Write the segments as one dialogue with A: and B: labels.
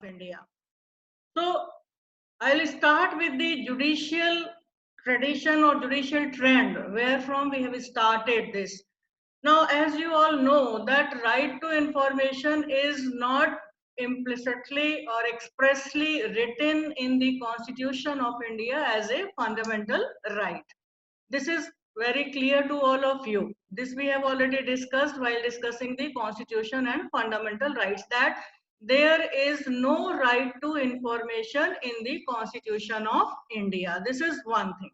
A: India. So I'll start with the judicial tradition or judicial trend, where from we have started this. Now, as you all know, that right to information is not implicitly or expressly written in the Constitution of India as a fundamental right. This is very clear to all of you. This we have already discussed while discussing the Constitution and fundamental rights, that there is no right to information in the Constitution of India. This is one thing.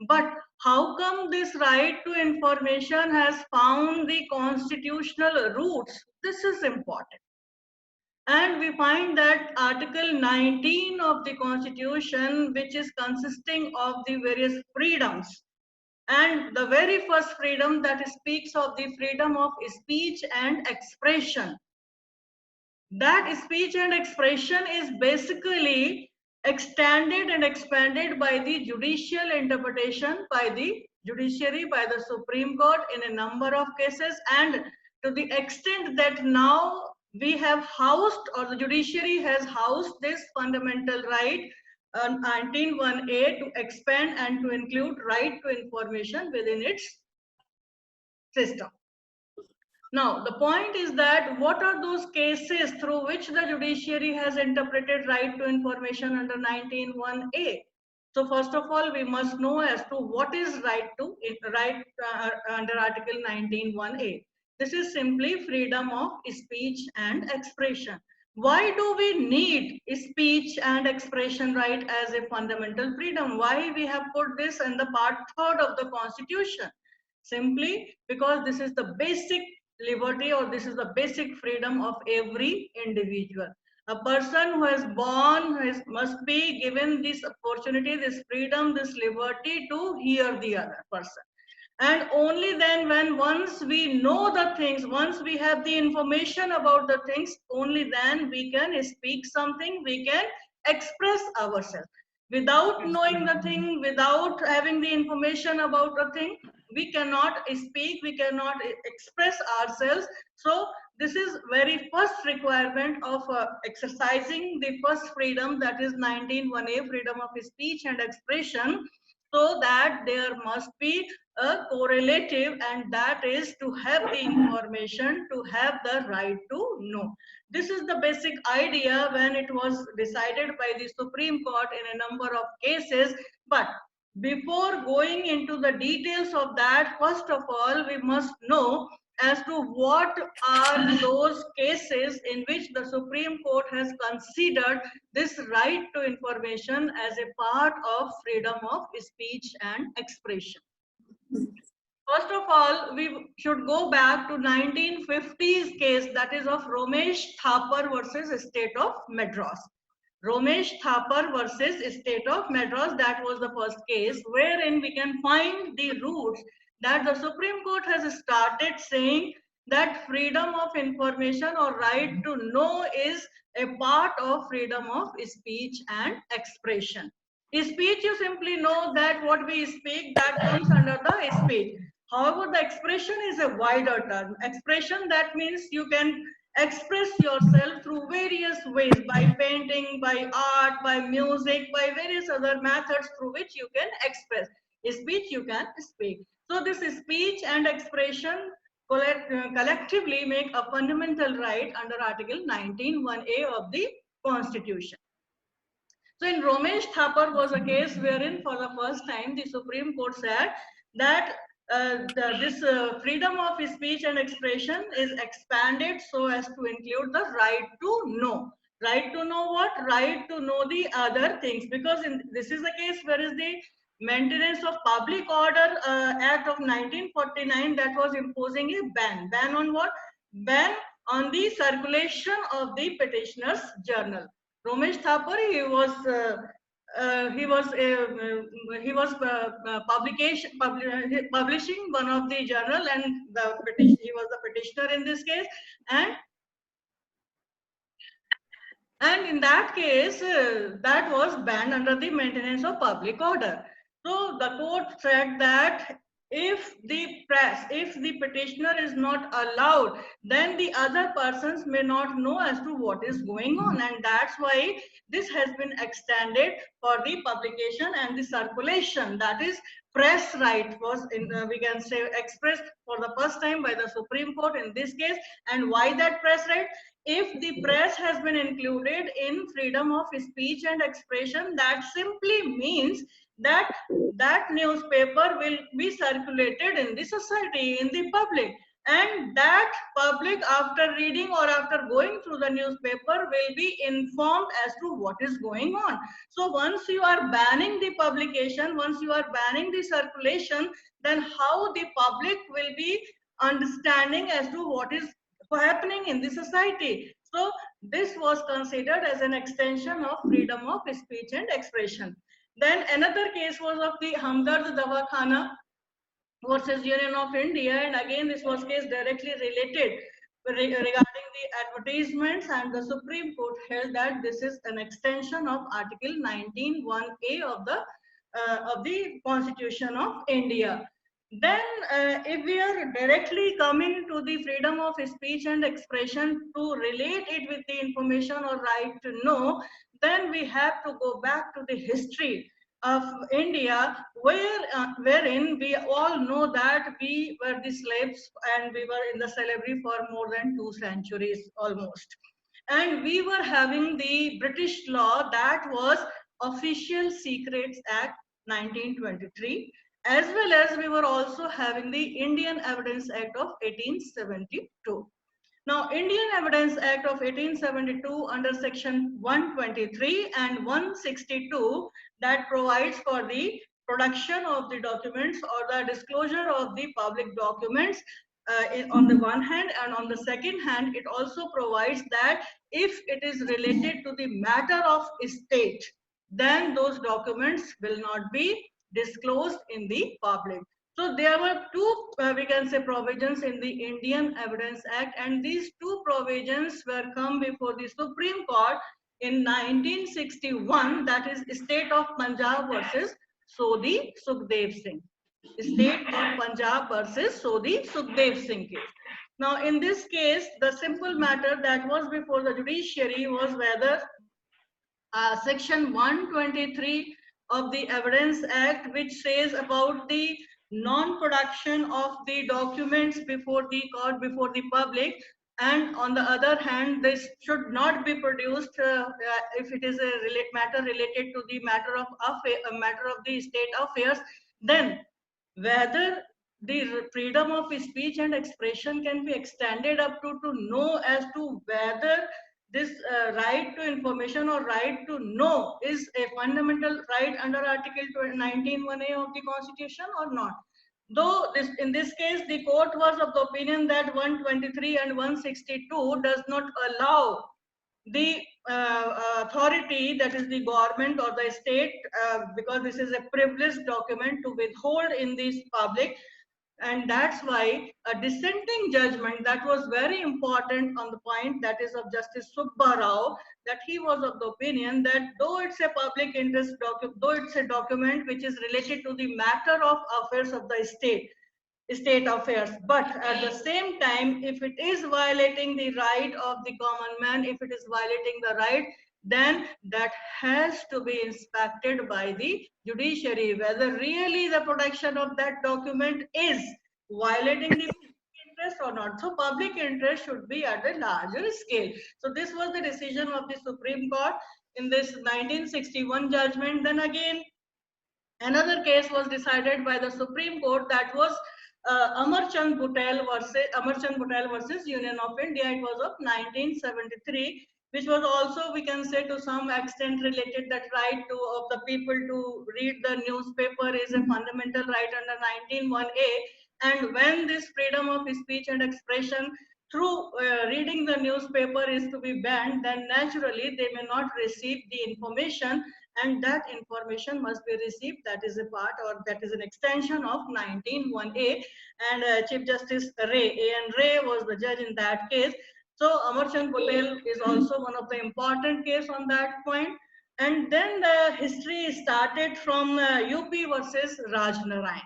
A: But how come this right to information has found the constitutional roots? This is important. And we find that Article 19 of the Constitution, which is consisting of the various freedoms, and the very first freedom that speaks of the freedom of speech and expression. That speech and expression is basically extended and expanded by the judicial interpretation by the judiciary, by the Supreme Court in a number of cases, and to the extent that now we have housed, or the judiciary has housed, this fundamental right 19(1)(a) to expand and to include right to information within its system. Now, the point is that what are those cases through which the judiciary has interpreted right to information under 19(1)(a)? So first of all, we must know as to what is right under Article 19(1)(a). This is simply freedom of speech and expression. Why do we need speech and expression right as a fundamental freedom? Why we have put this in the part 3rd of the Constitution? Simply because this is the basic liberty, or this is the basic freedom of every individual. A person who is born must be given this opportunity, this freedom, this liberty to hear the other person. And only then, when once we know the things, once we have the information about the things, only then we can speak something, we can express ourselves. Without knowing the thing, without having the information about the thing, we cannot speak, we cannot express ourselves. So this is very first requirement of exercising the first freedom, that is 19(1)(a), freedom of speech and expression, so that there must be a correlative, and that is to have the information, to have the right to know. This is the basic idea when it was decided by the Supreme Court in a number of cases. But before going into the details of that, first of all, we must know as to what are those cases in which the Supreme Court has considered this right to information as a part of freedom of speech and expression. First of all, we should go back to 1950s case, that is of Romesh Thapar versus State of Madras. Romesh Thapar versus State of Madras, that was the first case, wherein we can find the roots that the Supreme Court has started saying that freedom of information or right to know is a part of freedom of speech and expression. Speech, you simply know that what we speak, that comes under the speech. However, the expression is a wider term. Expression, that means you can express yourself through various ways, by painting, by art, by music, by various other methods through which you can express. Speech, you can speak. So this speech and expression collectively make a fundamental right under Article 19(1)(a) of the Constitution. So in Romesh Thapar was a case wherein for the first time the Supreme Court said that this freedom of speech and expression is expanded so as to include the right to know. Right to know what? Right to know the other things. Because this is the case where is the Maintenance of Public Order Act of 1949 that was imposing a ban. Ban on what? Ban on the circulation of the petitioner's journal. Romesh Thapar, publishing one of the journal, and he was the petitioner in this case, and in that case that was banned under the Maintenance of Public Order. So the court said that if the press, if the petitioner is not allowed, then the other persons may not know as to what is going on, and that's why this has been extended for the publication and the circulation. That is, press right was we can say expressed for the first time by the Supreme Court in this case. And why that press right? If the press has been included in freedom of speech and expression, that simply means that that newspaper will be circulated in the society, in the public, and that public, after reading or after going through the newspaper, will be informed as to what is going on. So once you are banning the publication, once you are banning the circulation, then how the public will be understanding as to what is happening in the society? So this was considered as an extension of freedom of speech and expression. Then another case was of the Hamdard Dawakana versus Union of India, and again this was case directly related regarding the advertisements, and the Supreme Court held that this is an extension of Article 19(1)(a) of the Constitution of India. Then, if we are directly coming to the freedom of speech and expression to relate it with the information or right to know, then we have to go back to the history of India, wherein we all know that we were the slaves and we were in the slavery for more than 2 centuries almost. And we were having the British law, that was Official Secrets Act 1923, as well as we were also having the Indian Evidence Act of 1872. Now, Indian Evidence Act of 1872 under section 123 and 162, that provides for the production of the documents or the disclosure of the public documents on the one hand, and on the second hand, it also provides that if it is related to the matter of state, then those documents will not be disclosed in the public. So there were two, we can say, provisions in the Indian Evidence Act, and these two provisions were come before the Supreme Court in 1961, that is State of Punjab versus Sodhi Sukhdev Singh. State of Punjab versus Sodhi Sukhdev Singh case. Now, in this case, the simple matter that was before the judiciary was whether section 123 of the Evidence Act, which says about the non-production of the documents before the court, before the public, and on the other hand, this should not be produced if it is a matter related to the matter of the state affairs, then whether the freedom of speech and expression can be extended up to know as to whether this right to information or right to know is a fundamental right under Article 19(1)(a) of the Constitution or not. Though in this case, the court was of the opinion that 123 and 162 does not allow the authority, that is the government or the state, because this is a privileged document, to withhold in this public. And that's why a dissenting judgment that was very important on the point, that is of Justice Subba Rao, that he was of the opinion that though it's a public interest document, though it's a document which is related to the matter of affairs of the state affairs, but at the same time, if it is violating the right of the common man, if it is violating the right, then that has to be inspected by the judiciary, whether really the production of that document is violating the interest or not. So public interest should be at a larger scale. So this was the decision of the Supreme Court in this 1961 judgment. Then again, another case was decided by the Supreme Court, that was Amarchand Patel versus Union of India. It was of 1973, which was also, we can say, to some extent related that right of the people to read the newspaper is a fundamental right under 19(1)(a). And when this freedom of speech and expression through reading the newspaper is to be banned, then naturally they may not receive the information, and that information must be received. That is a part, or that is an extension of 19(1)(a). And Chief Justice Ray, A.N. Ray was the judge in that case. So Amarchand Patel is also one of the important case on that point. And then the history started from UP versus Raj Narayan.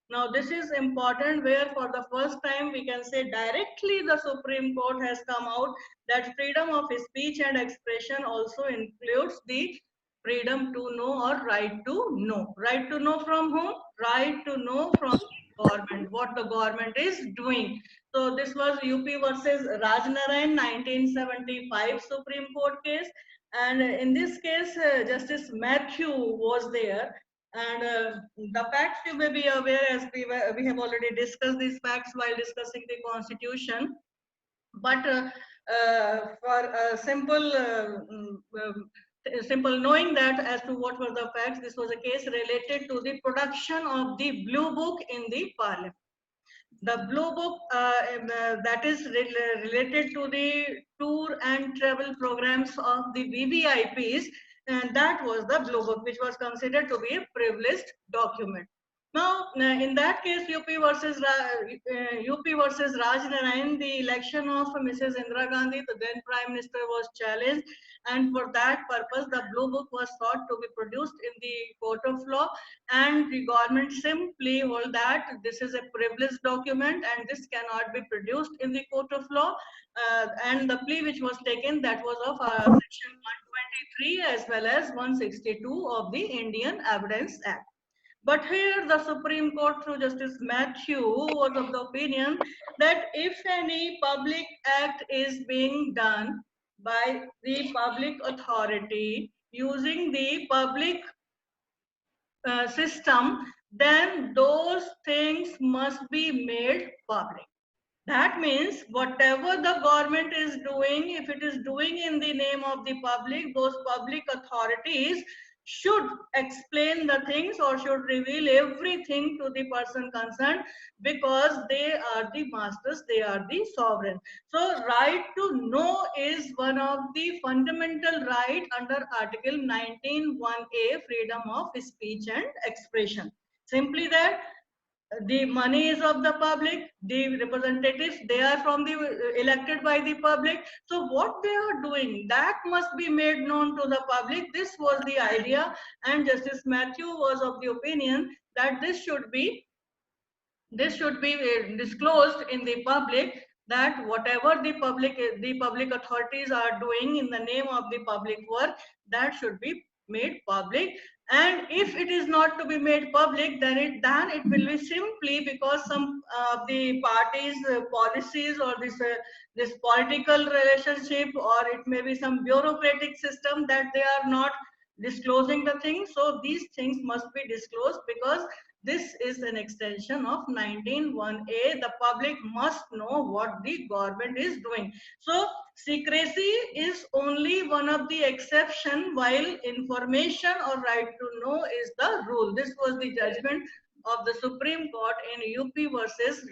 A: Now this is important, where for the first time we can say directly the Supreme Court has come out that freedom of speech and expression also includes the freedom to know or right to know. Right to know from whom? Right to know from government, what the government is doing. So this was UP versus Rajnarayan 1975 Supreme Court case, and in this case Justice Matthew was there. And the facts you may be aware, as we have already discussed these facts while discussing the constitution. But for simple knowing that as to what were the facts, this was a case related to the production of the blue book in the parliament. The blue book that is related to the tour and travel programs of the VVIPs, and that was the blue book, which was considered to be a privileged document. Now, in that case, UP versus Rajnarayan, the election of Mrs. Indira Gandhi, the then Prime Minister, was challenged, and for that purpose, the blue book was sought to be produced in the court of law, and the government simply hold that this is a privileged document and this cannot be produced in the court of law. And the plea which was taken, that was of section 123 as well as 162 of the Indian Evidence Act. But here the Supreme Court through Justice Matthew was of the opinion that if any public act is being done by the public authority using the public system, then those things must be made public. That means whatever the government is doing, if it is doing in the name of the public, those public authorities should explain the things or should reveal everything to the person concerned, because they are the masters, they are the sovereign. So right to know is one of the fundamental right under Article 19(1)(a), freedom of speech and expression. Simply that the money is of the public, the representatives, they are from the elected by the public, so what they are doing, that must be made known to the public. This was the idea, and Justice Matthew was of the opinion that this should be disclosed in the public, that whatever the public authorities are doing in the name of the public work, that should be made public. And if it is not to be made public, then it will be simply because some of the parties policies, or this political relationship, or it may be some bureaucratic system that they are not disclosing the things. So these things must be disclosed, because this is an extension of 19(1)(a). The public must know what the government is doing. So secrecy is only one of the exception, while information or right to know is the rule. This was the judgment of the Supreme Court in UP versus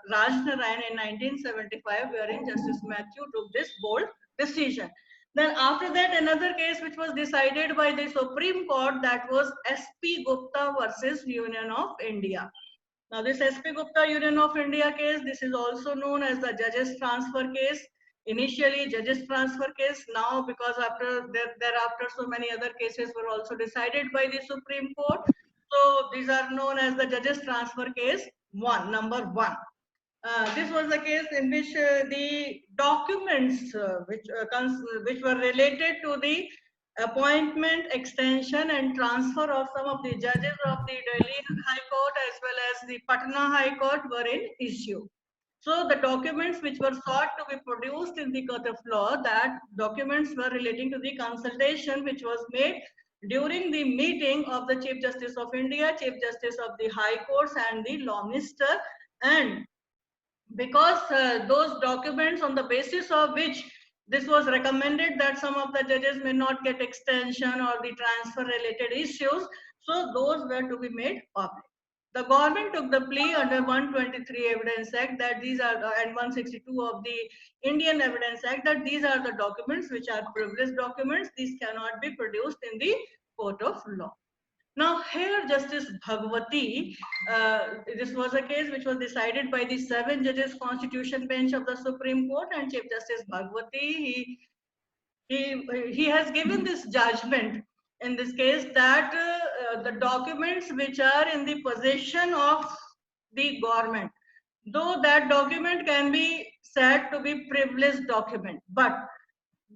A: Rajnarayan in 1975, wherein Justice Matthew took this bold decision. Then after that, another case which was decided by the Supreme Court, that was SP Gupta versus Union of India. Now this SP Gupta Union of India case, this is also known as the judges transfer case. Initially judges transfer case, now because thereafter so many other cases were also decided by the Supreme Court. So these are known as the judges transfer case number 1. This was the case in which the documents which were related to the appointment, extension, and transfer of some of the judges of the Delhi High Court as well as the Patna High Court were in issue. So the documents which were sought to be produced in the court of law, that documents were relating to the consultation which was made during the meeting of the Chief Justice of India, Chief Justice of the High Courts, and the Law Minister. And because those documents on the basis of which this was recommended that some of the judges may not get extension or the transfer related issues, so those were to be made public. The government took the plea under 123 Evidence Act, that these are and 162 of the Indian Evidence Act, that these are the documents which are privileged documents. These cannot be produced in the court of law. Now here Justice Bhagwati, this was a case which was decided by the 7 judges Constitution Bench of the Supreme Court, and Chief Justice Bhagwati, he has given this judgment in this case that the documents which are in the possession of the government, though that document can be said to be privileged document, but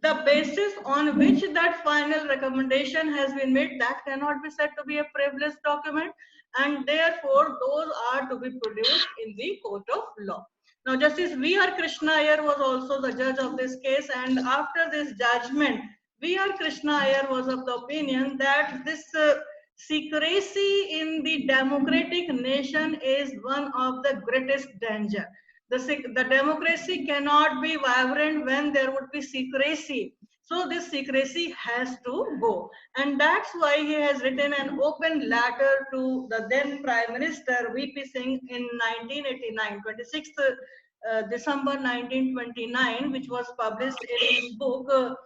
A: the basis on which that final recommendation has been made, that cannot be said to be a privileged document, and therefore those are to be produced in the court of law. Now, Justice V.R. Krishna Iyer was also the judge of this case, and after this judgment, V.R. Krishna Iyer was of the opinion that this secrecy in the democratic nation is one of the greatest danger. The democracy cannot be vibrant when there would be secrecy. So this secrecy has to go. And that's why he has written an open letter to the then Prime Minister VP Singh in 1989, 26th December 1929, which was published in his book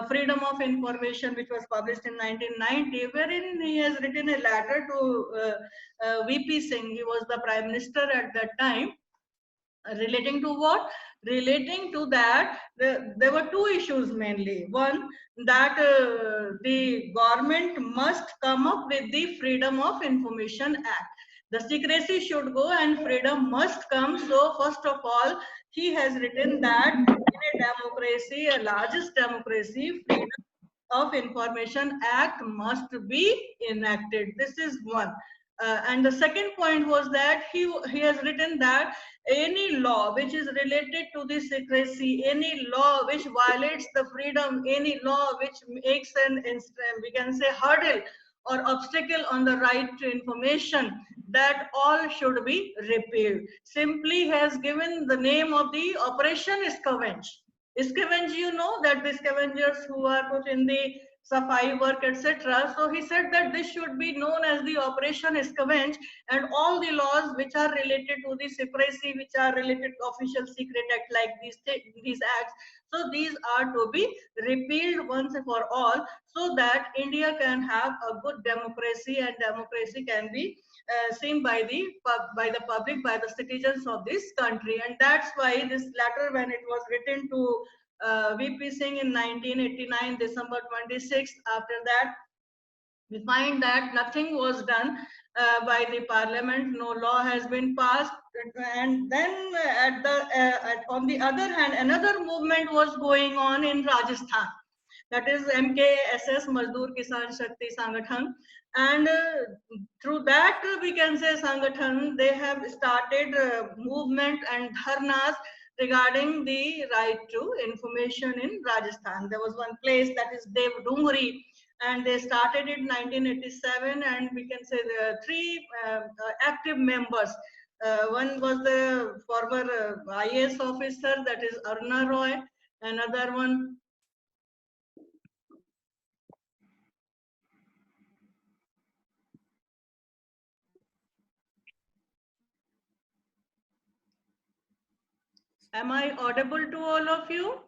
A: Freedom of Information, which was published in 1990, wherein he has written a letter to VP Singh. He was the Prime Minister at that time. Relating to what? Relating to that, there were two issues mainly. One, that the government must come up with the Freedom of Information Act. The secrecy should go and freedom must come. So first of all, he has written that in a democracy, a largest democracy, Freedom of Information Act must be enacted. This is one. And the second point was that he has written that any law which is related to the secrecy, any law which violates the freedom, any law which makes an we can say hurdle or obstacle on the right to information, that all should be repealed. Simply has given the name of the Operation Scavenge. Scavenge, you know that the scavengers who are put in the safai work, etc. So he said that this should be known as the Operation Scavenge, and all the laws which are related to the secrecy, which are related to Official Secret Act, like these acts, so these are to be repealed once and for all, so that India can have a good democracy, and democracy can be seen by the public, by the citizens of this country. And that's why this letter, when it was written to VP Singh in 1989, December 26th, after that, we find that nothing was done by the parliament, no law has been passed. And then on the other hand, another movement was going on in Rajasthan, that is MKSS, Mazdoor Kisan Shakti Sangathan. And through that, we can say Sangathan, they have started movement and dharnas regarding the right to information in Rajasthan. There was one place, that is Dev Dungri, and they started in 1987, and we can say there are three active members. One was the former IAS officer, that is Aruna Roy. Another one, am I audible to all of you?